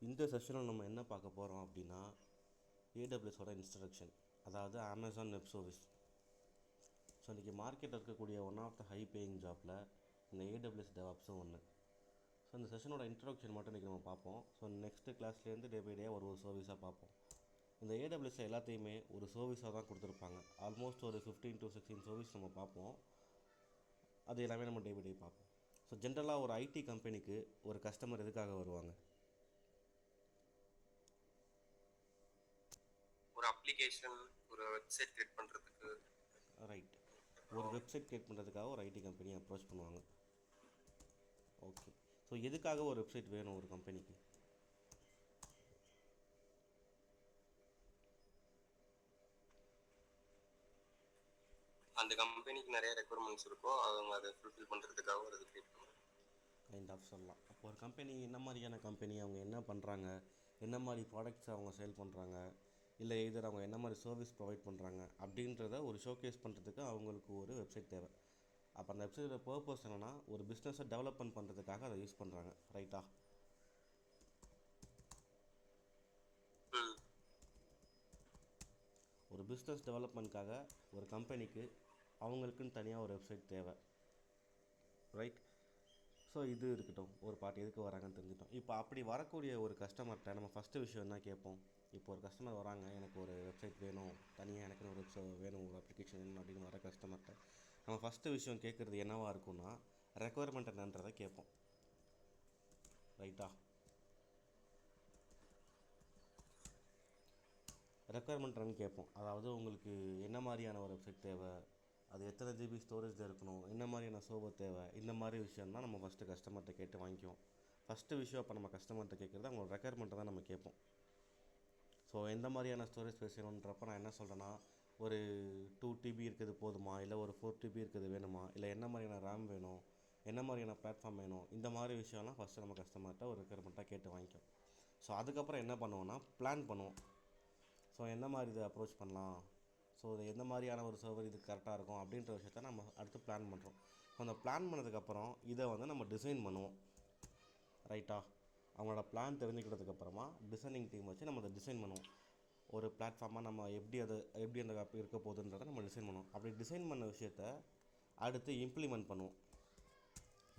இந்த செஷனில் நம்ம என்ன பார்க்க போகிறோம் அப்படின்னா ஏடபிள்யூஎஸோட இன்ஸ்ட்ரக்ஷன், அதாவது அமேசான் வெப் சர்வீஸ். ஸோ இன்றைக்கி மார்க்கெட்டில் இருக்கக்கூடிய one of the high paying ஜாப்பில் இந்த ஏடபிள்யூஎஸ் டெவாப்ஸும் ஒன்று. ஸோ இந்த செஷனோட இன்ட்ரோடக்ஷன் மட்டும் இன்றைக்கி நம்ம பார்ப்போம். ஸோ நெக்ஸ்ட்டு கிளாஸ்லேருந்து டே பை டே ஒரு சர்வீஸாக பார்ப்போம். இந்த ஏடபிள்யூஎஸ் எல்லாத்தையுமே ஒரு சர்வீஸாக தான் கொடுத்துருப்பாங்க. ஆல்மோஸ்ட் ஒரு 15 to 16 சர்வீஸ் நம்ம பார்ப்போம். அது எல்லாமே நம்ம டே பை டே பார்ப்போம். ஸோ ஜென்ரலாக ஒரு ஐடி கம்பெனிக்கு ஒரு கஸ்டமர் எதுக்காக வருவாங்க? ஒரு அப்ளிகேஷன், ஒரு வெப்சைட் கிரியேட் பண்ணுறதுக்கு. ரைட், ஒரு வெப்சைட் கிரியேட் பண்ணுறதுக்காக ஒரு ஐடி கம்பெனியை அப்ரோச் பண்ணுவாங்க. ஓகே, ஸோ எதுக்காக ஒரு வெப்சைட் வேணும் ஒரு கம்பெனிக்கு? அந்த கம்பெனிக்கு நிறைய ரெக்குவயர்மெண்ட்ஸ் இருக்கும், அவங்க அதை ஃபுல்ஃபில் பண்ணுறதுக்காக ஒரு இது கிரியேட் பண்ணுவாங்க. கைண்ட் ஆஃப் சொல்லலாம். அப்போ ஒரு கம்பெனி என்ன மாதிரியான கம்பெனி, அவங்க என்ன பண்ணுறாங்க, என்ன மாதிரி ப்ராடக்ட்ஸ் அவங்க சேல் பண்ணுறாங்க, இல்லை எதர் அவங்க என்ன மாதிரி சர்வீஸ் ப்ரொவைட் பண்ணுறாங்க அப்படின்றத ஒரு ஷோகேஸ் பண்ணுறதுக்கு அவங்களுக்கு ஒரு வெப்சைட் தேவை. அப்போ அந்த வெப்சைட்டோட பர்பஸ் என்னென்னா ஒரு பிஸ்னஸை டெவலப்மெண்ட் பண்ணுறதுக்காக அதை யூஸ் பண்ணுறாங்க. ரைட்டா? ஒரு பிஸ்னஸ் டெவலப்மெண்ட்காக ஒரு கம்பெனிக்கு அவங்களுக்குன்னு தனியாக ஒரு வெப்சைட் தேவை. ரைட்? ஸோ இது இருக்கட்டும், ஒரு பார்ட்டி எதுக்கு வராங்கன்னு தெரிஞ்சுட்டோம். இப்போ அப்படி வரக்கூடிய ஒரு கஸ்டமர்கிட்ட நம்ம ஃபஸ்ட்டு விஷயம் என்ன கேட்போம்? இப்போ ஒரு கஸ்டமர் வராங்க, எனக்கு ஒரு வெப்சைட் வேணும், தனியாக எனக்கு ஒரு வெப்சைட் வேணும், ஒரு அப்ளிகேஷன் வேணும் அப்படின்னு வர கஸ்டமர்கிட்ட நம்ம ஃபஸ்ட்டு விஷயம் கேட்குறது என்னவாக இருக்கும்னா ரெக்குவயர்மெண்ட் என்னன்றதை கேட்போம். ரைட்டா? ரெக்குவயர்மெண்ட் என்னன்னு கேட்போம். அதாவது உங்களுக்கு என்ன மாதிரியான ஒரு வெப்சைட் தேவை, அது எத்தனை ஜிபி ஸ்டோரேஜில் இருக்கணும், என்ன மாதிரியான சர்வர் தேவை, இந்த மாதிரி விஷயம் தான் நம்ம ஃபஸ்ட்டு கஸ்டமர்கிட்ட கேட்டு வாங்கிக்குவோம். ஃபஸ்ட்டு விஷயம் அப்போ நம்ம கஸ்டமர்கிட்ட கேட்குறது அவங்களோட ரெக்குவயர்மெண்ட்டை தான் நம்ம கேட்போம். ஸோ எந்த மாதிரியான ஸ்டோரேஜ் ஸ்பேஸ் வேணுன்றப்போ நான் என்ன சொல்கிறேன்னா, ஒரு 2 TB இருக்குது போதுமா, இல்லை ஒரு 4 TB இருக்குது வேணுமா, இல்லை என்ன மாதிரியான ரேம் வேணும், என்ன மாதிரியான பிளாட்ஃபார்ம் வேணும், இந்த மாதிரி விஷயம்லாம் ஃபஸ்ட்டு நம்ம கஸ்டமர்கிட்ட ஒரு ரெக்குவயர்மெண்ட்டாக கேட்டு வாங்கிக்கும். ஸோ அதுக்கப்புறம் என்ன பண்ணுவோன்னா பிளான் பண்ணுவோம். ஸோ எந்த மாதிரி இதை அப்ரோச் பண்ணலாம், ஸோ இது எந்த மாதிரியான ஒரு சர்வர் இது கரெக்டாக இருக்கும் அப்படின்ற விஷயத்த நம்ம அடுத்து பிளான் பண்ணுறோம். அந்த பிளான் பண்ணதுக்கப்புறம் இதை வந்து நம்ம டிசைன் பண்ணுவோம். ரைட்டா? அவங்களோட பிளான் தெரிஞ்சுக்கிட்டதுக்கப்புறமா டிசைனிங் டீம் வச்சு நம்ம அதை டிசைன் பண்ணுவோம். ஒரு பிளாட்ஃபார்மாக நம்ம எப்படி அந்த ஆப் இருக்க போகுதுன்றதை நம்ம டிசைன் பண்ணுவோம். அப்படி டிசைன் பண்ண விஷயத்த அடுத்து இம்ப்ளிமெண்ட் பண்ணுவோம்.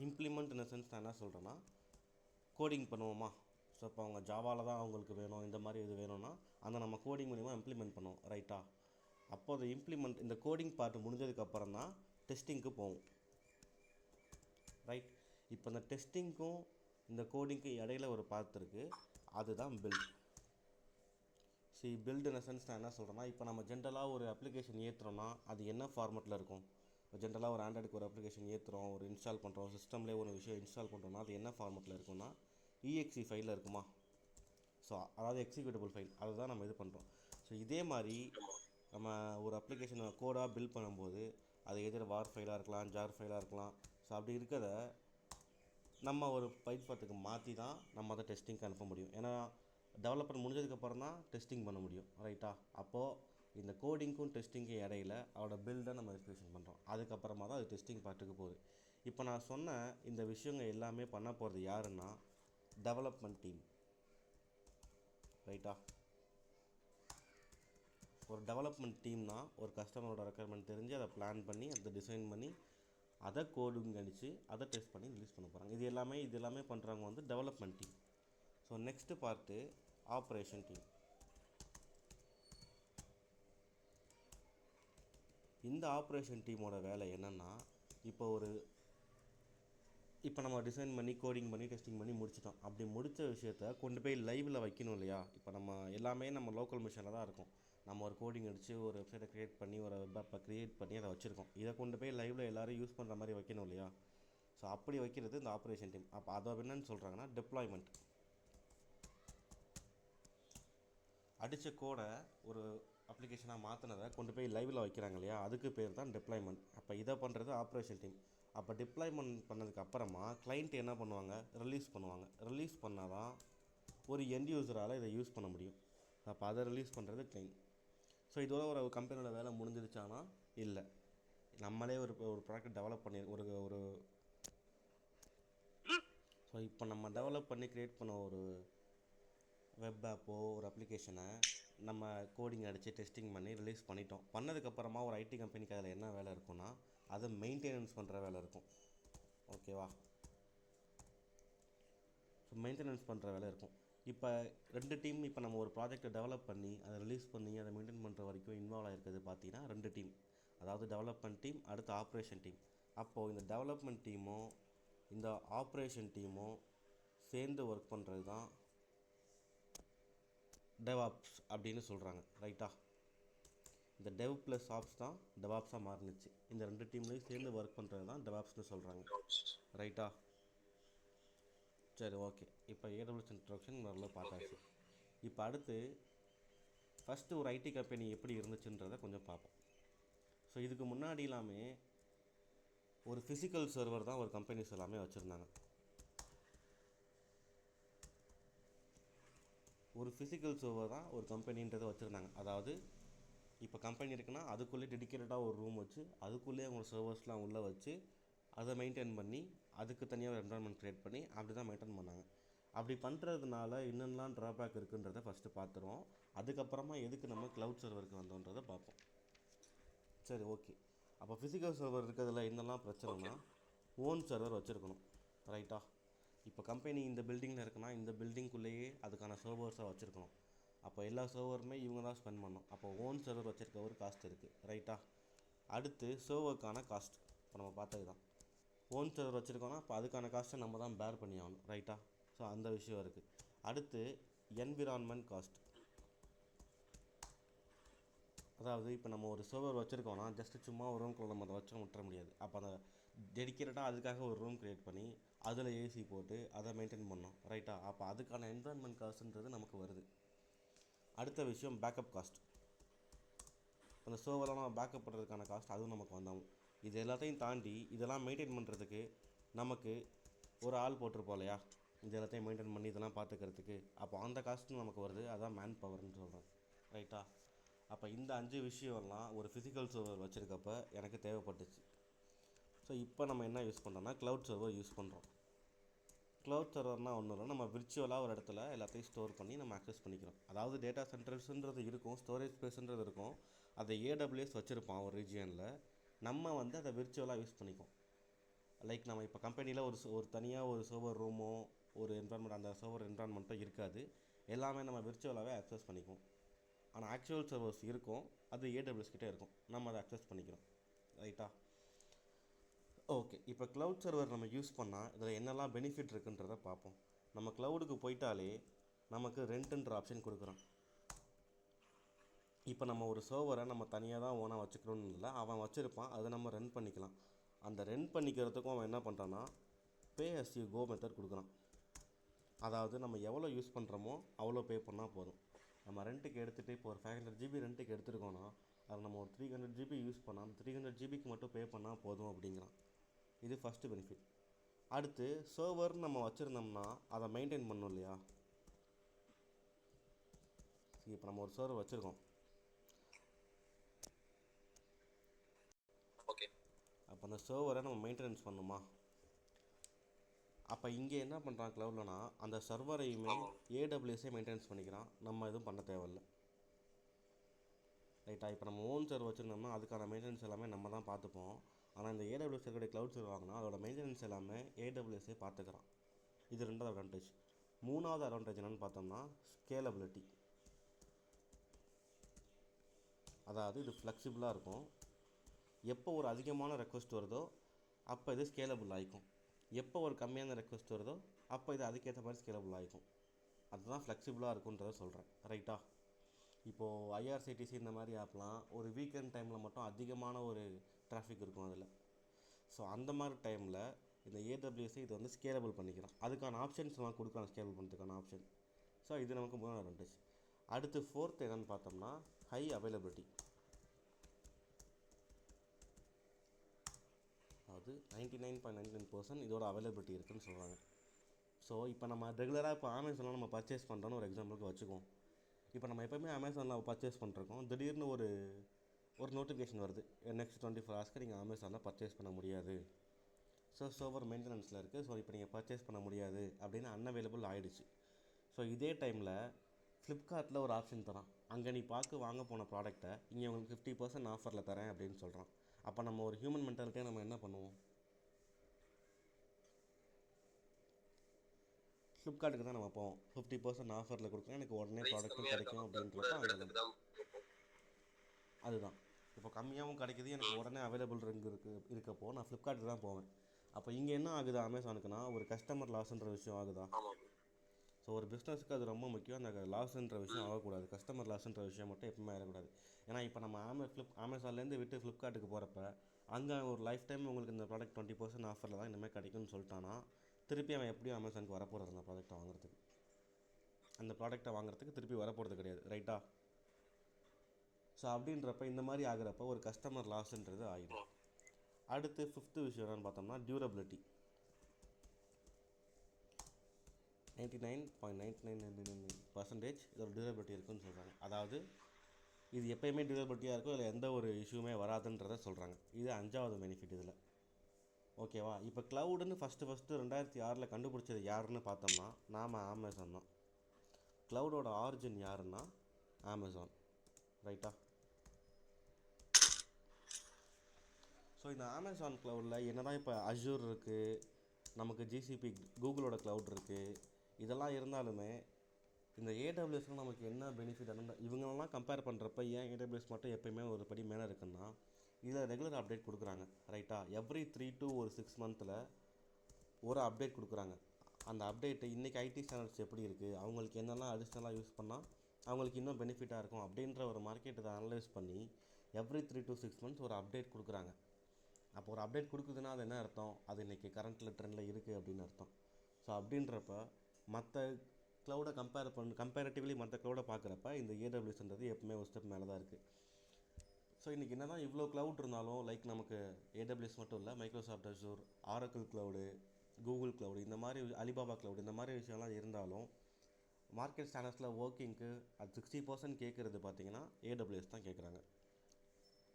இம்ப்ளிமெண்ட் இன் சென்ஸ் நான் என்ன சொல்கிறேன்னா, கோடிங் பண்ணுவோமா. ஸோ இப்போ அவங்க ஜாவாவில் தான் அவங்களுக்கு வேணும், இந்த மாதிரி இது வேணும்னா அந்த நம்ம கோடிங் மூலிமா இம்ப்ளிமெண்ட் பண்ணுவோம். ரைட்டா? அப்போது இந்த கோடிங் பார்ட் முடிஞ்சதுக்கப்புறம் தான் டெஸ்டிங்க்கு போவோம். ரைட்? இப்போ இந்த டெஸ்டிங்க்கும் இந்த கோடிங்க்கும் இடையில ஒரு பார்ட் இருக்குது, அதுதான் பில்ட். பில்ட் இன் சென்ஸ் நான் என்ன சொல்கிறேன்னா, இப்போ நம்ம ஜென்ரலாக ஒரு அப்ளிகேஷன் ஏற்றுறோன்னா அது என்ன ஃபார்மெட்டில் இருக்கும்? ஜென்ரலாக ஒரு ஆண்ட்ராய்டுக்கு ஒரு அப்ளிகேஷன் ஏற்றுறோம், ஒரு இன்ஸ்டால் பண்ணுறோம், சிஸ்டம்லேயே ஒரு விஷயம் இன்ஸ்டால் பண்ணுறோன்னா அது என்ன ஃபார்மெட்டில் இருக்குன்னா EXE ஃபைலில் இருக்குமா. ஸோ அதாவது எக்ஸிக்யூட்டபிள் ஃபைல், அதுதான் நம்ம இது பண்ணுறோம். ஸோ இதே மாதிரி நம்ம ஒரு அப்ளிகேஷனை கோடாக பில்ட் பண்ணும்போது அது எதிர வார் ஃபைலாக இருக்கலாம், ஜார் ஃபைலாக இருக்கலாம். ஸோ அப்படி இருக்கிறத நம்ம ஒரு பைட்பாத்துக்கு மாற்றி தான் நம்ம அதை டெஸ்டிங்க்கு அனுப்ப முடியும். ஏன்னா டெவலப்பர் முடிஞ்சதுக்கப்புறம் தான் டெஸ்டிங் பண்ண முடியும். ரைட்டா? அப்போது இந்த கோடிங்க்கும் டெஸ்டிங்க்கும் இடையில அவரோட பில்டை நம்ம வெரிஃபிகேஷன் பண்ணுறோம். அதுக்கப்புறமா தான் அது டெஸ்டிங் பார்ட்டுக்கு போகுது. இப்போ நான் சொன்ன இந்த விஷயங்கள் எல்லாமே பண்ண போகிறது யாருன்னா டெவலப்மெண்ட் டீம். ரைட்டா? ஒரு டெவலப்மெண்ட் டீம்னா ஒரு கஸ்டமரோட ரெக்குவயர்மெண்ட் தெரிஞ்சு அதை பிளான் பண்ணி அதை டிசைன் பண்ணி அதை கோடிங் அடித்து அதை டெஸ்ட் பண்ணி ரிலீஸ் பண்ண போகிறாங்க. இது எல்லாமே பண்ணுறவங்க வந்து development team. So next part operation team. இந்த ஆப்ரேஷன் டீமோட வேலை என்னென்னா, இப்போ நம்ம டிசைன் பண்ணி கோடிங் பண்ணி டெஸ்டிங் பண்ணி முடிச்சிட்டோம். அப்படி முடித்த விஷயத்த கொண்டு போய் லைவில் வைக்கணும் இல்லையா? இப்போ நம்ம எல்லாமே நம்ம லோக்கல் மிஷினில் தான் இருக்கும். நம்ம ஒரு கோடிங் அடித்து ஒரு வெப்சைட்டை க்ரியேட் பண்ணி ஒரு வெப் ஆப்பை க்ரியேட் பண்ணி அதை வச்சுருக்கோம். இதை கொண்டு போய் லைவில் எல்லோரும் யூஸ் பண்ணுற மாதிரி வைக்கணும் இல்லையா? ஸோ அப்படி வைக்கிறது இந்த ஆப்ரேஷன் டீம். அப்போ அதை என்னன்னு சொல்கிறாங்கன்னா டெப்ளாய்மெண்ட். அடித்த கோடை ஒரு அப்ளிகேஷனாக மாற்றினதை கொண்டு போய் லைவில் வைக்கிறாங்க இல்லையா? அதுக்கு பேர் தான் டெப்ளாய்மெண்ட். அப்போ இதை பண்ணுறது ஆப்ரேஷன் டீம். அப்போ டிப்ளாய்மெண்ட் பண்ணதுக்கு அப்புறமா கிளைண்ட் என்ன பண்ணுவாங்க? ரிலீஸ் பண்ணுவாங்க. ரிலீஸ் பண்ணால் தான் ஒரு எண்ட் யூஸரால் இதை யூஸ் பண்ண முடியும். அப்போ அதை ரிலீஸ் பண்ணுறது கிளைண்ட். ஸோ இதோட ஒரு கம்பெனியோட வேலை முடிஞ்சிருச்சானா இல்லை. நம்மளே ஒரு ப்ராடக்ட் டெவலப் பண்ணி ஒரு ஸோ இப்போ நம்ம டெவலப் பண்ணி க்ரியேட் பண்ண ஒரு வெப் ஆப்போ ஒரு அப்ளிகேஷனை நம்ம கோடிங் அடித்து டெஸ்டிங் பண்ணி ரிலீஸ் பண்ணிட்டோம். பண்ணதுக்கப்புறமா ஒரு ஐடி கம்பெனிக்கு அதில் என்ன வேலை இருக்குன்னா, அதை மெயின்டெனன்ஸ் பண்ணுற வேலை இருக்கும். ஓகேவா? ஸோ மெயின்டெனன்ஸ் பண்ணுற வேலை இருக்கும். இப்போ 2 டீம், இப்போ நம்ம ஒரு ப்ராஜெக்டை டெவலப் பண்ணி அதை ரிலீஸ் பண்ணி அதை மெயின்டைன் பண்ணுற வரைக்கும் இன்வால்வ் ஆகிருக்கிறது பார்த்தீங்கன்னா 2 டீம். அதாவது டெவலப்மெண்ட் டீம், அடுத்து ஆப்ரேஷன் டீம். அப்போது இந்த டெவலப்மெண்ட் டீமும் இந்த ஆப்ரேஷன் டீமும் சேர்ந்து ஒர்க் பண்ணுறது தான் டெவாப்ஸ் அப்படின்னு சொல்கிறாங்க. ரைட்டா? இந்த டெவ் ப்ளஸ் ஆப்ஸ் தான் டெவாப்ஸாக மாறினுச்சு. இந்த 2 டீம்லேயும் சேர்ந்து ஒர்க் பண்ணுறது தான் டெவாப்ஸ்னு சொல்கிறாங்க. ரைட்டா? சரி, ஓகே. இப்போ ஏடபிள்யூஎஸ் இன்ட்ரோடக்ஷன் நல்லா பார்த்தாச்சு. இப்போ அடுத்து ஃபஸ்ட்டு ஒரு ஐடி கம்பெனி எப்படி இருந்துச்சுன்றதை கொஞ்சம் பார்ப்போம். ஸோ இதுக்கு முன்னாடி எல்லாமே ஒரு ஃபிசிக்கல் சர்வர் தான் ஒரு கம்பெனிஸ் எல்லாமே வச்சுருந்தாங்க. ஒரு ஃபிசிக்கல் சர்வர் தான் ஒரு கம்பெனின்றதை வச்சுருந்தாங்க. அதாவது இப்போ கம்பெனி இருக்குன்னா அதுக்குள்ளே டெடிக்கேட்டடாக ஒரு ரூம் வச்சு அதுக்குள்ளேயே அவங்க சர்வர்ஸ்லாம் உள்ளே வச்சு அதை மெயின்டைன் பண்ணி அதுக்கு தனியாக ஒரு என்வரான்மெண்ட் க்ரியேட் பண்ணி அப்படி தான் மெயின்டைன் பண்ணாங்க. அப்படி பண்ணுறதுனால என்னென்னலாம் ட்ராபேக் இருக்குன்றதை ஃபஸ்ட்டு பார்த்துருவோம். அதுக்கப்புறமா எதுக்கு நம்ம க்ளவுட் சர்வருக்கு வந்தோன்றதை பார்ப்போம். சரி, ஓகே. அப்போ ஃபிசிக்கல் சர்வர் இருக்கிறதுல என்னெல்லாம் பிரச்சனைனா, ஓன் சர்வர் வச்சுருக்கணும். ரைட்டா? இப்போ கம்பெனி இந்த பில்டிங்கில் இருக்குன்னா இந்த பில்டிங்குள்ளேயே அதுக்கான சர்வர்ஸாக வச்சுருக்கணும். அப்போ எல்லா சர்வருமே இவங்க தான் ஸ்பெண்ட் பண்ணணும். அப்போ ஓன் சர்வர் வச்சுருக்க ஒரு காஸ்ட் இருக்குது. ரைட்டா? அடுத்து சர்வருக்கான காஸ்ட் இப்போ நம்ம பார்த்தது தான். ஓன் சர்வர் வச்சுருக்கோன்னா அப்போ அதுக்கான காஸ்ட்டை நம்ம தான் பேர் பண்ணி ஆகணும். ரைட்டா? ஸோ அந்த விஷயம் இருக்குது. அடுத்து என்விரான்மெண்ட் காஸ்ட். அதாவது இப்போ நம்ம ஒரு சர்வர் வச்சுருக்கோன்னா ஜஸ்ட்டு சும்மா ஒரு ரூம்குள்ளே நம்ம அதை வச்சு விட்டுற முடியாது. அப்போ அந்த டெடிக்கேட்டடாக அதுக்காக ஒரு ரூம் க்ரியேட் பண்ணி அதில் ஏசி போட்டு அதை மெயின்டைன் பண்ணோம். ரைட்டா? அப்போ அதுக்கான என்விரான்மெண்ட் காஸ்ட்டுன்றது நமக்கு வருது. அடுத்த விஷயம் பேக்கப் காஸ்ட். அந்த சர்வரெலாம் நம்ம பேக்கப் பண்ணுறதுக்கான காஸ்ட் அதுவும் நமக்கு வந்தாகும். இது எல்லாத்தையும் தாண்டி இதெல்லாம் மெயின்டைன் பண்ணுறதுக்கு நமக்கு ஒரு ஆள் போட்டிருப்போம் இல்லையா, இது எல்லாத்தையும் மெயின்டைன் பண்ணி இதெல்லாம் பார்த்துக்கிறதுக்கு. அப்போ அந்த காஸ்ட்டும் நமக்கு வருது. அதான் மேன் பவர்னு சொல்கிறேன். ரைட்டா? அப்போ இந்த 5 விஷயம்லாம் ஒரு ஃபிசிக்கல் சர்வர் வச்சுருக்கப்ப எனக்கு தேவைப்பட்டுச்சு. ஸோ இப்போ நம்ம என்ன யூஸ் பண்ணுறோன்னா க்ளவுட் சர்வர் யூஸ் பண்ணுறோம். க்ளவுட் சர்வர்னால் ஒன்றும் இல்லை, நம்ம விர்ச்சுவலாக ஒரு இடத்துல எல்லாத்தையும் ஸ்டோர் பண்ணி நம்ம அக்சஸ் பண்ணிக்கிறோம். அதாவது டேட்டா சென்டர்ஸுன்றது இருக்கும், ஸ்டோரேஜ் ஸ்பேஸுன்றது இருக்கும். அதை ஏடபிள்யூஎஸ் வச்சுருப்பான் ஒரு ரீஜியனில். நம்ம வந்து அதை விர்ச்சுவலாக யூஸ் பண்ணிப்போம். லைக் நம்ம இப்போ கம்பெனியில் ஒரு தனியாக ஒரு சர்வர் ரூமோ ஒரு என்விரான்மெண்ட், அந்த சர்வர் என்விரான்மெண்ட்டோ இருக்காது. எல்லாமே நம்ம விர்ச்சுவலாகவே அக்சஸ் பண்ணிக்குவோம். ஆனால் ஆக்சுவல் சர்வர்ஸ் இருக்கும், அது ஏடபிள்யூஎஸ் கிட்டே இருக்கும், நம்ம அதை அக்சஸ் பண்ணிக்கிறோம். ரைட்டா? ஓகே. இப்போ க்ளவுட் சர்வர் நம்ம யூஸ் பண்ணால் இதில் என்னெல்லாம் பெனிஃபிட் இருக்குன்றதை பார்ப்போம். நம்ம க்ளவுடுக்கு போயிட்டாலே நமக்கு ரெண்ட்டுன்ற ஆப்ஷன் கொடுக்குறோம். இப்போ நம்ம ஒரு சர்வரை நம்ம தனியாக தான் ஓனாக வச்சுக்கணும்னு இல்லை, அவன் வச்சுருப்பான், அதை நம்ம ரன் பண்ணிக்கலாம். அந்த ரன் பண்ணிக்கிறதுக்கும் அவன் என்ன பண்ணுறான்னா பே அஸ் யூ கோ மெத்தட் கொடுக்குறான். அதாவது நம்ம எவ்வளோ யூஸ் பண்ணுறோமோ அவ்வளோ பே பண்ணால் போதும். நம்ம ரெண்ட்டுக்கு எடுத்துகிட்டு இப்போ ஒரு 500 GB ரெண்ட்டுக்கு எடுத்துருக்கோன்னா அதில் நம்ம ஒரு 300 GB யூஸ் பண்ணால் அந்த 300 GBக்கு மட்டும் பே பண்ணால் போதும் அப்படிங்கிறான். இது ஃபஸ்ட்டு பெனிஃபிட். அடுத்து சர்வர் நம்ம வச்சுருந்தோம்னா அதை மெயின்டைன் பண்ணணும் இல்லையா. இப்போ நம்ம ஒரு சர்வர் வச்சுருக்கோம், ஓகே. அப்போ அந்த சர்வரை நம்ம மெயின்டெனன்ஸ் பண்ணணுமா. அப்போ இங்கே என்ன பண்ணுறான் க்ளவுட்லனா அந்த சர்வரையுமே ஏடபிள்யூஎஸே மெயின்டெனன்ஸ் பண்ணிக்கிறான், நம்ம எதுவும் பண்ண தேவையில்லை. ரைட்டா? இப்போ நம்ம ஓன் சர்வர் வச்சுருந்தோம்னா அதுக்கான மெயின்டெனன்ஸ் எல்லாமே நம்ம தான் பார்த்துப்போம். ஆனால் இந்த ஏடபிள்யூஎஸ் இருக்கக்கூடிய க்ளவுட் சர்வர் வாங்கினா அதோட மெயின்டெனன்ஸ் எல்லாமே ஏடபிள்யூஎஸே பார்த்துக்கிறான். இது 2வது அட்வான்டேஜ். 3வது அட்வான்டேஜ் என்னென்னு பார்த்தோம்னா ஸ்கேலபிலிட்டி. அதாவது இது ஃப்ளெக்சிபிளாக இருக்கும். எப்போ ஒரு அதிகமான ரெக்வஸ்ட் வருதோ அப்போ இது ஸ்கேலபிள் ஆகிக்கும். எப்போ ஒரு கம்மியான ரெக்வஸ்ட் வருதோ அப்போ இது அதுக்கேற்ற மாதிரி ஸ்கேலபிள் ஆகிக்கும். அதுதான் ஃப்ளெக்சிபிளாக இருக்குன்றதை சொல்கிறேன். ரைட்டா? இப்போது ஐஆர்சிடிசி இந்த மாதிரி ஆப்லாம் ஒரு வீக்கெண்ட் டைமில் மட்டும் அதிகமான ஒரு டிராஃபிக் இருக்கும் அதில். ஸோ அந்த மாதிரி டைமில் இந்த ஏடபிள்யூஎஸ்ஸை இது வந்து ஸ்கேலபிள் பண்ணிக்கிறோம். அதுக்கான ஆப்ஷன்ஸ்லாம் கொடுக்கலாம், ஸ்கேலபிள் பண்ணுறதுக்கான ஆப்ஷன். ஸோ இது நமக்கு 3வது அட்வான்டேஜ். அடுத்து 4th என்னென்னு பார்த்தோம்னா ஹை அவைலபிலிட்டி. அதாவது 99.99% இதோட அவைலபிலிட்டி இருக்குதுன்னு சொல்கிறாங்க. ஸோ இப்போ நம்ம ரெகுலராக இப்போ அமேசானில் நம்ம பர்ச்சேஸ் பண்ணுறோன்னு ஒரு எக்ஸாம்பிளுக்கு வச்சுக்குவோம். இப்போ நம்ம எப்போயுமே அமேசானில் பர்ச்சேஸ் பண்ணுறோம், திடீர்னு ஒரு நோட்டிஃபிகேஷன் வருது, நெக்ஸ்ட் 24 ஹவர்ஸ்க்கு நீங்கள் அமேசானில் பர்ச்சேஸ் பண்ண முடியாது, ஸோ சர்வர் மெயின்டெனன்ஸில் இருக்குது, ஸோ இப்போ நீங்கள் பர்ச்சேஸ் பண்ண முடியாது அப்படின்னு அன்அவைலபிள் ஆகிடுச்சு. ஸோ இதே டைமில் ஃப்ளிப்கார்ட்டில் ஒரு ஆப்ஷன் தரான். அங்கே நீ பார்க்க வாங்க போன ப்ராடக்ட்டை இங்கே உங்களுக்கு 50% ஆஃபரில் தரேன் அப்படின்னு சொல்கிறான். அப்போ நம்ம ஒரு ஹியூமன் மென்டாலிட்டியாக நம்ம என்ன பண்ணுவோம்? ஃப்ளிப்கார்ட்டுக்கு தான் நம்ம போவோம். 50% ஆஃபரில் கொடுக்குறேன், எனக்கு உடனே பிரைஸ் ப்ராடக்ட்டும் கம்மியா இருக்க கிடைக்கும் மக்கள் கூட அப்படின்றப்ப இருக்கிற அங்கே இடத்துக்கு தான் போவோம். அதுதான். இப்போ கம்மியாகவும் கிடைக்குது, எனக்கு ம். உடனே அவைலபிள் இருக்கப்போ நான் ஃப்ளிப்கார்ட்டுக்கு தான் போவேன். அப்போ இங்கே என்ன ஆகுது அமேசானுக்குன்னா, ஒரு கஸ்டமர் லாஸ்ன்ற விஷயம் ஆகுதா? ஆமா bro. ஸோ ஒரு பிஸ்னஸுக்கு அது ரொம்ப முக்கியம். அந்த லாஸ்ன்ற விஷயம் ம். ஆகக்கூடாது. கஸ்டமர் லாஸ்ன்ற விஷயம் மட்டும் எப்பவுமே ஆகக்கூடாது. ஏன்னா இப்போ நம்ம அமேசான்லேருந்து விட்டு ஃப்ளிப்கார்ட்டுக்கு போகிறப்ப அங்கே ஒரு லைஃப் டைம் உங்களுக்கு இந்த ப்ராடக்ட் 20% ஆஃபரில் தான் இனிமேல் கிடைக்கும்னு சொல்லிட்டானா, திருப்பி அவன் எப்படியும் அமேசானுக்கு வரப்போகிறது அந்த ப்ராடக்ட்டை வாங்குறதுக்கு. அந்த ப்ராடக்ட்டை வாங்குறதுக்கு திருப்பி வரப்போகிறது கிடையாது, ரைட்டா? ஸோ அப்படின்றப்ப இந்த மாதிரி ஆகுறப்ப ஒரு கஸ்டமர் லாஸ்ன்றது ஆகிடும். ம். அடுத்து 5th விஷயம் என்னன்னு பார்த்தோம்னா டியூரபிலிட்டி. 99.9999% இதோட டியூரபிலிட்டி இருக்குன்னு சொல்கிறாங்க. அதாவது இது எப்பயுமே டியூரபிலிட்டியாக இருக்கும், இதில் எந்த ஒரு இஷ்யூமே வராதுன்றதை சொல்கிறாங்க. இது 5வது பெனிஃபிட் இதில். ஓகேவா? இப்போ க்ளவுடுன்னு ஃபஸ்ட்டு 2006 கண்டுபிடிச்சது யாருன்னு பார்த்தோம்னா நாம் அமேசான் தான். க்ளவுடோட ஆரிஜின் யாருன்னா அமேசான், ரைட்டா? ஸோ இந்த அமேசான் க்ளவுடில் என்ன தான் இப்போ அஜூர் இருக்குது, நமக்கு ஜிசிபி கூகுளோட க்ளவுட் இருக்குது, இதெல்லாம் இருந்தாலுமே இந்த ஏடபிள்யூஎஸ்க்கு நமக்கு என்ன பெனிஃபிட் இவங்களெல்லாம் கம்பேர் பண்ணுறப்ப ஏன் ஏடபிள்யூஎஸ் மட்டும் எப்போயுமே ஒரு படி மேலே இருக்குன்னா, இதில் ரெகுலர் அப்டேட் கொடுக்குறாங்க, ரைட்டா? எவ்ரி 3 to 6 மந்தில் ஒரு அப்டேட் கொடுக்குறாங்க. அந்த அப்டேட்டு இன்றைக்கி ஐடி ஸ்டாண்டர்ட்ஸ் எப்படி இருக்குது, அவங்களுக்கு என்னெல்லாம் அடிஷ்னலாக யூஸ் பண்ணால் அவங்களுக்கு இன்னும் பெனிஃபிட்டாக இருக்கும் அப்படின்ற ஒரு மார்க்கெட் இதை அனலைஸ் பண்ணி எவ்ரி 3 to 6 மந்த்ஸ் ஒரு அப்டேட் கொடுக்குறாங்க. அப்போ ஒரு அப்டேட் கொடுக்குதுன்னா அது என்ன அர்த்தம்? அது இன்றைக்கி கரண்ட்டில் ட்ரெண்டில் இருக்குது அப்படின்னு அர்த்தம். ஸோ அப்படின்றப்ப மற்ற க்ளவுடை கம்பேரிட்டிவ்லி மற்ற க்ளவுடை பார்க்குறப்ப இந்த ஏடபிள்யூஎஸ்ன்றது எப்பவுமே ஒரு ஸ்டெப் மேலே தான் இருக்குது. ஸோ இன்றைக்கி என்ன தான் இவ்வளோ க்ளவுட் இருந்தாலும், லைக் நமக்கு ஏடபிள்யூஎஸ் மட்டும் இல்லை, Microsoft Azure, Oracle cloud, Google cloud, இந்த மாதிரி அலிபாபா க்ளவுடு, இந்த மாதிரி விஷயம்லாம் இருந்தாலும் மார்க்கெட் ஸ்டாண்டர்ட்ஸில் ஒர்க்கிங்க்கு அது 60% கேட்குறது பார்த்தீங்கன்னா ஏடபிள்யூஎஸ் தான் கேட்குறாங்க.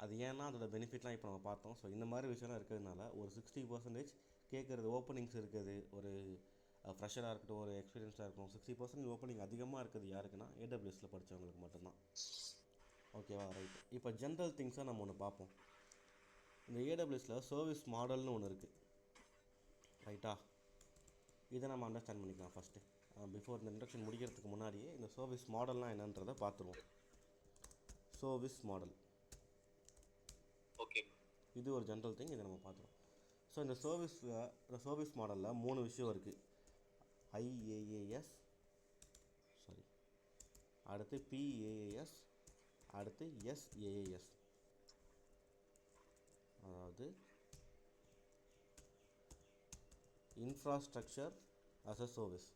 அது ஏன்னா அதோட பெனிஃபிட்லாம் இப்போ நம்ம பார்த்தோம். ஸோ இந்த மாதிரி விஷயம்லாம் இருக்கிறதுனால ஒரு 60% கேட்குறது ஓப்பனிங்ஸ் இருக்குது. ஒரு ஃப்ரெஷராக இருக்கட்டும், ஒரு எக்ஸ்பீரியன்ஸாக இருக்கட்டும், 60% ஓப்பனிங் அதிகமாக இருக்குது யாருக்குன்னா ஏடபிள்யூஎஸில் படித்தவங்களுக்கு மட்டும்தான். ஓகேவா? ரைட். இப்போ ஜென்ரல் திங்ஸாக நம்ம ஒன்று பார்ப்போம். இந்த ஏடபிள்யூஎஸில் சர்வீஸ் மாடல்னு ஒன்று இருக்குது, ரைட்டா? இதை நம்ம அண்டர்ஸ்டாண்ட் பண்ணிக்கலாம் ஃபஸ்ட்டு. பிஃபோர் இந்த இன்ட்ரடக்ஷன் முடிக்கிறதுக்கு முன்னாடியே இந்த சர்வீஸ் மாடல்னால் என்னன்றதை பார்த்துருவோம். Service model okay. இது ஒரு ஜென்ரல் திங், இதை நம்ம பார்த்துருவோம். ஸோ இந்த சர்வீஸ் மாடலில் 3 விஷயம் இருக்குது. ஐஏஏஎஸ், சாரி, அடுத்து பிஏஏஎஸ், அடுத்து எஸ்ஏஏஎஸ். அதாவது இன்ஃப்ராஸ்ட்ரக்சர் அஸ் அ சர்வீஸ்.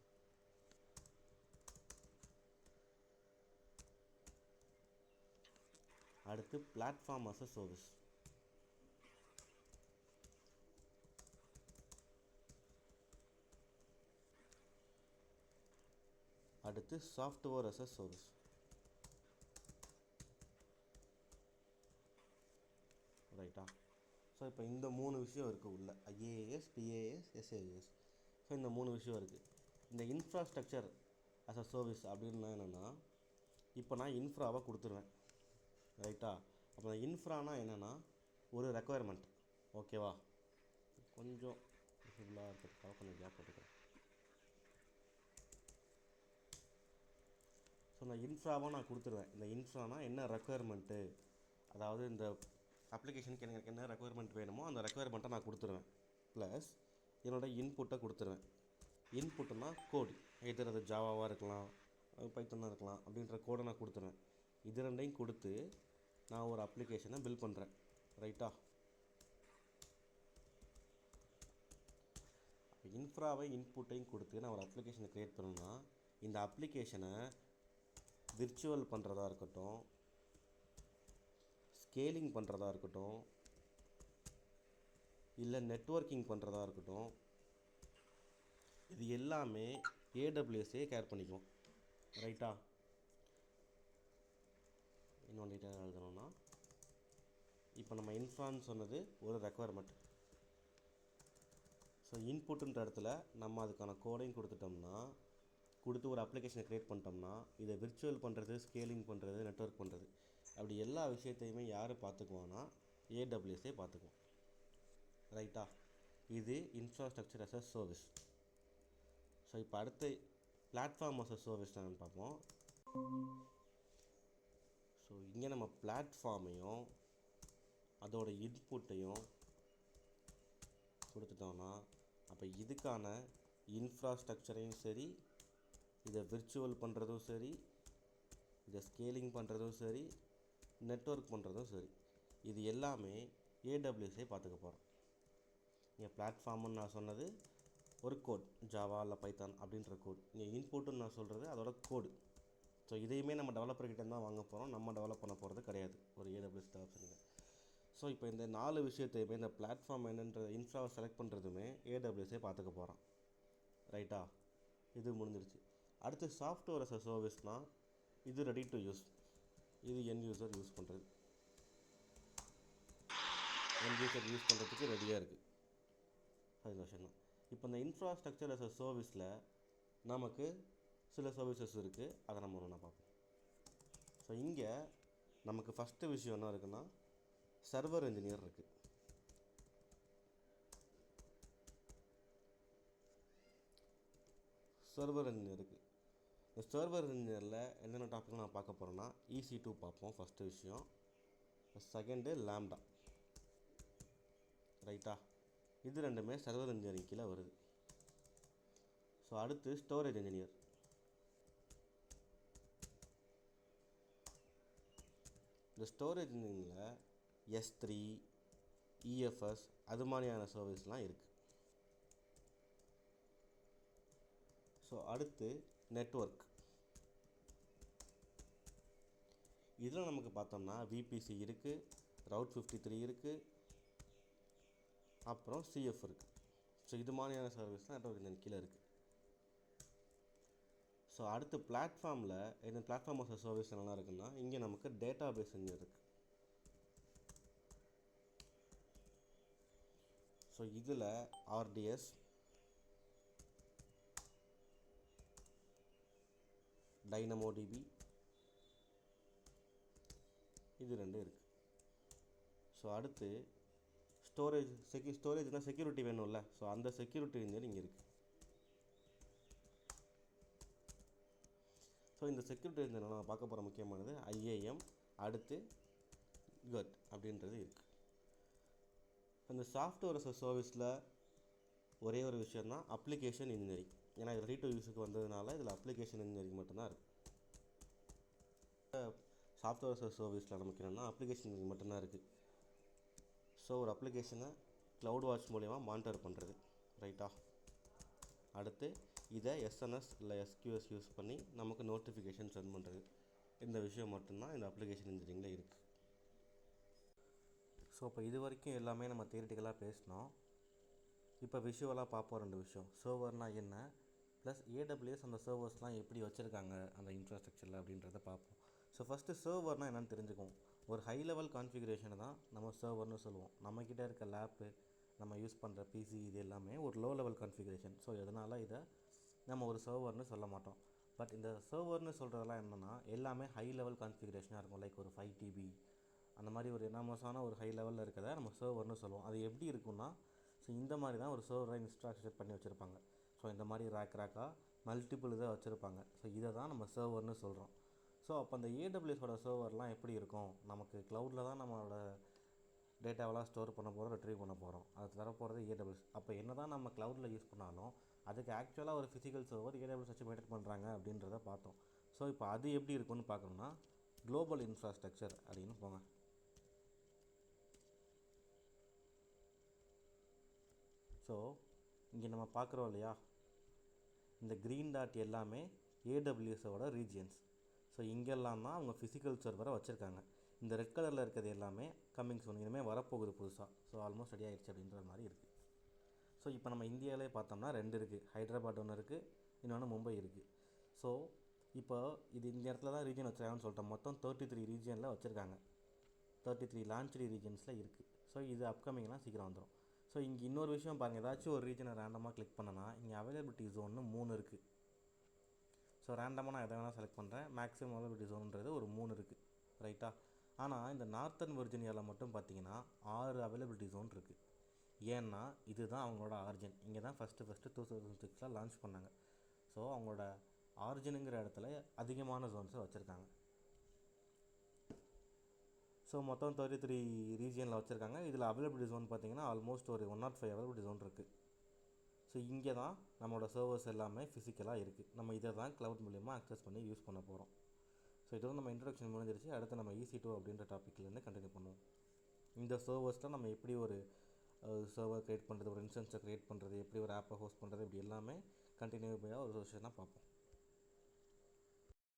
அடுத்து பிளாட்ஃபார்ம் அஸ் அ சர்வீஸ். அடுத்து சாஃப்ட்வேர் அஸ் அ சர்வீஸ். ரைட்டா? ஸோ இப்போ இந்த 3 விஷயம் இருக்குது உள்ள, ஐஏஎஸ், பிஏஎஸ், எஸ்ஏஎஸ். ஸோ இந்த 3 விஷயம் இருக்குது. இந்த இன்ஃப்ராஸ்ட்ரக்சர் அஸ் அ சர்வீஸ் அப்படின்னா என்னென்னா, இப்போ நான் இன்ஃப்ராவை கொடுத்துருவேன், ரைட்டா? அப்போ இன்ஃப்ரானா என்னென்னா ஒரு ரெக்குயர்மெண்ட். ஓகேவா? கொஞ்சம் விசிபிளாக இருக்கிறதுக்காக கொஞ்சம் கேப் போட்டுக்கிறேன். ஸோ நான் இன்ஃப்ராவாக நான் கொடுத்துருவேன். இந்த இன்ஃப்ரானா என்ன ரெக்குயர்மெண்ட்டு, அதாவது இந்த அப்ளிகேஷனுக்கு எனக்கு என்ன ரெக்குயர்மெண்ட் வேணுமோ அந்த ரெக்குயர்மெண்ட்டை நான் கொடுத்துருவேன். ப்ளஸ் என்னோடய இன்புட்டை கொடுத்துருவேன். இன்புட்டுனா கோடு, எதிர் அது ஜாவாவாக இருக்கலாம், பைத்தனாக இருக்கலாம், அப்படின்ற கோடை நான் கொடுத்துருவேன். இது ரெண்டையும் கொடுத்து நான் ஒரு அப்ளிகேஷனை பில்ட் பண்ணுறேன், ரைட்டா? இன்ஃப்ராவை இன்புட்டையும் கொடுத்து நான் ஒரு அப்ளிகேஷனை க்ரியேட் பண்ணணும்னா, இந்த அப்ளிகேஷனை விர்ச்சுவல் பண்ணுறதா இருக்கட்டும், ஸ்கேலிங் பண்ணுறதா இருக்கட்டும், இல்லை நெட்வொர்க்கிங் பண்ணுறதா இருக்கட்டும், இது எல்லாமே ஏடபிள்யூஎஸ்ஸே கேர் பண்ணிக்கும், ரைட்டா? இன்னொன்று டீட்டெயிலாக எழுதணும்னா, இப்போ நம்ம இன்ஃப்ரான்னு சொன்னது ஒரு ரெக்குயர்மெண்ட். ஸோ இன்புட்டுன்ற இடத்துல நம்ம அதுக்கான கோடையும் கொடுத்துட்டோம்னா கொடுத்து ஒரு அப்ளிகேஷனை க்ரியேட் பண்ணிட்டோம்னா இதை விர்ச்சுவல் பண்ணுறது, ஸ்கேலிங் பண்ணுறது, நெட்வொர்க் பண்ணுறது, அப்படி எல்லா விஷயத்தையுமே யார் பார்த்துக்குவான்னா ஏடபிள்யூஎஸ்ஸே பார்த்துக்குவோம். ரைட்டா? இது infrastructure as a service. So இப்போ அடுத்து பிளாட்ஃபார்ம் அஸ் அ சர்வீஸ் தான் பார்ப்போம். ஸோ இங்கே நம்ம பிளாட்ஃபார்மையும் அதோட இன்புட்டையும் கொடுத்துட்டோம்னா அப்போ இதுக்கான இன்ஃப்ராஸ்ட்ரக்சரையும் சரி, இதை விர்ச்சுவல் பண்ணுறதும் சரி, இதை ஸ்கேலிங் பண்ணுறதும் சரி, நெட்வொர்க் பண்ணுறதும் சரி, இது எல்லாமே ஏடபிள்யூஎஸ்ஸே பார்த்துக்க போகிறோம். இங்கே பிளாட்ஃபார்ம்னு நான் சொன்னது ஒரு கோட், ஜாவா இல்லை பைத்தான் அப்படின்ற கோட். இங்கே இன்புட்டுன்னு நான் சொல்கிறது அதோட கோடு. ஸோ இதையுமே நம்ம டெவலப்பர்கிட்ட தான் வாங்க போகிறோம், நம்ம டெவலப் பண்ண போகிறது கிடையாது ஒரு ஏடபிள்யூஎஸ் டெவலப்பர். ஸோ இப்போ இந்த 4 விஷயத்தையுமே, இந்த பிளாட்ஃபார்ம் என்னன்ற இன்ஃப்ராவை செலக்ட் பண்ணுறதுமே ஏடபிள்யூஎஸ்ஸே பார்த்துக்க போகிறோம். ரைட்டா? இது முடிஞ்சிருச்சு. அடுத்து சாஃப்ட்வேர் அஸ் அ சர்வீஸ்னால் இது ரெடி டு யூஸ். இது என் யூசர் யூஸ் பண்ணுறது, என் யூசர் யூஸ் பண்ணுறதுக்கு ரெடியாக இருக்குது. அது விஷயம் தான். இப்போ இந்த இன்ஃப்ராஸ்ட்ரக்சர் அஸ் அ சர்வீஸில் நமக்கு சில சர்வீசஸ் இருக்குது, அதை நம்ம ஒன்றா பார்ப்போம். ஸோ இங்கே நமக்கு ஃபஸ்ட்டு விஷயம் என்ன இருக்குன்னா சர்வர் இன்ஜினியர் இருக்குது. சர்வர் இன்ஜினியர் இருக்குது. இந்த சர்வர் இன்ஜினியரில் என்னென்ன டாபிக் நான் பார்க்க போகிறேன்னா EC2 பார்ப்போம் ஃபஸ்ட்டு விஷயம். Second lambda. ரைட்டா? இது ரெண்டுமே சர்வர் இன்ஜினியரிங் கீழே வருது. ஸோ அடுத்து ஸ்டோரேஜ் இன்ஜினியர். இந்த ஸ்டோரேஜ் இன்ஜினியரில் S3, EFS அது மாதிரியான சர்வீஸ்லாம் இருக்குது. ஸோ அடுத்து நெட்வொர்க். இதில் நமக்கு பார்த்தோம்னா VPC இருக்குது, ரவுட் 53 இருக்குது, அப்புறம் CF இருக்குது. ஸோ இது மாதிரியான சர்வீஸ் தான் நெட்வொர்க் இன்ஜினியரிங் கீழே இருக்குது. ஸோ அடுத்து பிளாட்ஃபார்மில் இந்த பிளாட்ஃபார்ம் ஆஃப் சர்வீஸ் என்னெல்லாம் இருக்குன்னா இங்கே நமக்கு டேட்டா பேஸ் இன்ஜினியர் இருக்குது. ஸோ இதில் RDS, DynamoDB இது ரெண்டு இருக்குது. ஸோ அடுத்து ஸ்டோரேஜ்னால் செக்யூரிட்டி வேணும்ல, ஸோ அந்த செக்யூரிட்டி இன்ஜினியர் இங்கே இருக்குது. ஸோ இந்த செக்யூரிட்டி இன்ஜினியர் நம்ம பார்க்க போகிற முக்கியமானது IAM, அடுத்து GET அப்படின்றது இருக்குது. இந்த சாஃப்ட்வேர் அஸ் அ சர்வீஸில் ஒரே ஒரு விஷயம் தான் அப்ளிகேஷன் இன்ஜினியரிங். ஏன்னா இது ரெடி டு யூஸுக்கு வந்ததுனால இதில் அப்ளிகேஷன் இன்ஜினியரிங் மட்டும்தான் இருக்குது. சாஃப்ட்வேர் அஸ் அ சர்வீஸில் நமக்கு என்னென்னா அப்ளிகேஷன் இன்ஜினியரிங் மட்டும்தான் இருக்குது. ஸோ ஒரு அப்ளிகேஷனை க்ளவுட் வாட்ச் மூலயமா மானிட்டர் பண்ணுறது. ரைட்டா? அடுத்து இதை SNS இல்லை SQS யூஸ் பண்ணி நமக்கு நோட்டிஃபிகேஷன் சென்ட் பண்ணுறது. இந்த விஷயம் மட்டும்தான் இந்த அப்ளிகேஷன் இன்ஜினியரிங்கில் இருக்குது. ஸோ இப்போ இது வரைக்கும் எல்லாமே நம்ம தியரிட்டிக்கலாக பேசினோம். இப்போ விஷுவலாக பார்ப்போம் ரெண்டு விஷயம். சர்வர்னால் என்ன, ப்ளஸ் ஏடபிள்யூஎஸ் அந்த சர்வர்ஸ்லாம் எப்படி வச்சுருக்காங்க அந்த இன்ஃப்ராஸ்ட்ரக்சரில் அப்படின்றத பார்ப்போம். ஸோ ஃபஸ்ட்டு சர்வர்னால் என்னென்னு தெரிஞ்சுக்குவோம். ஒரு ஹை லெவல் கான்ஃபிகரேஷனை தான் நம்ம சர்வர்னு சொல்லுவோம். நம்மக்கிட்ட இருக்க லேப்பு, நம்ம யூஸ் பண்ணுற பிசி இது எல்லாமே ஒரு லோ லெவல் கான்ஃபிகரேஷன். ஸோ இதனால் இதை நம்ம ஒரு சர்வர்னு சொல்ல மாட்டோம். பட் இந்த சர்வர்னு சொல்கிறதெல்லாம் என்னென்னா எல்லாமே ஹை லெவல் கான்ஃபிகரேஷனாக இருக்கும். லைக் ஒரு 5 TB அந்த மாதிரி ஒரு எனாமஸான ஒரு ஹை லெவலில் இருக்கிறத நம்ம சர்வர்னு சொல்லுவோம். அது எப்படி இருக்குன்னா, ஸோ இந்த மாதிரி தான் ஒரு சர்வரை இன்ஸ்ட்ரக்சர் பண்ணி வச்சுருப்பாங்க. ஸோ இந்த மாதிரி ரேக்காக மல்டிபிள் இதை வச்சுருப்பாங்க. ஸோ இதை தான் நம்ம சர்வர்னு சொல்கிறோம். ஸோ அப்போ அந்த ஏடபிள்யூஎஸோட சர்வர்லாம் எப்படி இருக்கும், நமக்கு க்ளவுடில் தான் நம்மளோட டேட்டாவெல்லாம் ஸ்டோர் பண்ண போகிறோம், ரிட்ரீவ் பண்ண போகிறோம். அது தரப்போகிறது ஏடபிள்யூஎஸ். அப்போ என்ன தான் நம்ம க்ளவுடில் யூஸ் பண்ணாலும் அதுக்கு ஆக்சுவலாக ஒரு ஃபிசிக்கல் சர்வர் ஏடபிள்யூஎஸ் வச்சு மெயின்டைன் பண்ணுறாங்க அப்படின்றத பார்த்தோம். ஸோ இப்போ அது எப்படி இருக்குன்னு பார்க்கணுன்னா குளோபல் இன்ஃப்ராஸ்ட்ரக்சர் அப்படின்னு போங்க. ஸோ இங்கே நம்ம பார்க்குறோம் இல்லையா, இந்த க்ரீன் டாட் எல்லாமே ஏடபிள்யூஎஸோட ரீஜியன்ஸ். ஸோ இங்கெல்லாம் தான் அவங்க ஃபிசிக்கல் சர்வரை வச்சுருக்காங்க. இந்த ரெட் கலரில் இருக்கிறது எல்லாமே கம்மிங் சூன், இனிமேல் வரப்போகுது புதுசாக. ஸோ ஆல்மோஸ்ட் ரெடி ஆகிடுச்சு அப்படின்ற மாதிரி இருக்குது. ஸோ இப்போ நம்ம இந்தியாவிலே பார்த்தோம்னா 2 இருக்குது. ஹைதராபாத் ஒன்று இருக்குது, இன்னொன்று மும்பை இருக்குது. ஸோ இப்போ இது இந்த இடத்துல தான் ரீஜன் வச்சுருக்காங்கன்னு சொல்லிட்டோம். மொத்தம் 33 ரீஜனில் வச்சுருக்காங்க. 33 லான்ச்டு ரீஜன்ஸில் இருக்குது. ஸோ இது அப்கமிங்லாம் சீக்கிரம் வந்துடும். ஸோ இங்கே இன்னொரு விஷயம் பாருங்கள், ஏதாச்சும் ஒரு ரீஜனை ரேண்டமாக கிளிக் பண்ணனா இங்கே அவைலபிலிட்டி ஜோன்னு 3 இருக்குது. ஸோ ரேண்டமாக நான் எதை வேணால் செலக்ட் பண்ணுறேன். மேக்ஸிமம் அவைலபிலிட்டி ஜோன்ன்றது ஒரு 3 இருக்குது, ரைட்டா? ஆனால் இந்த நார்த்தன் வெர்ஜினியாவில் மட்டும் பார்த்தீங்கன்னா 6 அவைலபிலிட்டி ஜோன் இருக்குது. ஏன்னா இதுதான் அவங்களோட ஆரிஜின். இங்கே தான் ஃபஸ்ட்டு 2006 லான்ச் பண்ணாங்க. ஸோ அவங்களோட ஆரிஜினுங்கிற இடத்துல அதிகமான ஜோன்ஸை வச்சுருக்காங்க. ஸோ மொத்தம் 33 ரீஜியனில் வச்சுருக்காங்க. இதில் அவைலபிலிட்டி ஜோன் பார்த்தீங்கன்னா ஆல்மோஸ்ட் ஒரு 105 அவைலபிலிட்டி ஜோன் இருக்குது. ஸோ இங்கே தான் நம்மளோட சர்வர்ஸ் எல்லாமே ஃபிசிக்கலாக இருக்குது. நம்ம இதை தான் க்ளவுட் மூலிமா அக்சஸ் பண்ணி யூஸ் பண்ண போகிறோம். ஸோ இதோட நம்ம இன்ட்ரடக்ஷன் முடிஞ்சிருச்சு. அடுத்து நம்ம EC2 அப்படின்ற டாப்பிக்லேருந்து கண்டினியூ பண்ணுவோம். இந்த சர்வர்ஸில் நம்ம எப்படி ஒரு சர்வர் க்ரியேட் பண்ணுறது, ஒரு இன்ஸ்டன்ஸை க்ரியேட் பண்ணுறது, எப்படி ஒரு ஆப்பை ஹோஸ்ட் பண்ணுறது, இப்படி எல்லாமே கண்டினியூவாக ஒரு விஷயம் தான் பார்ப்போம்.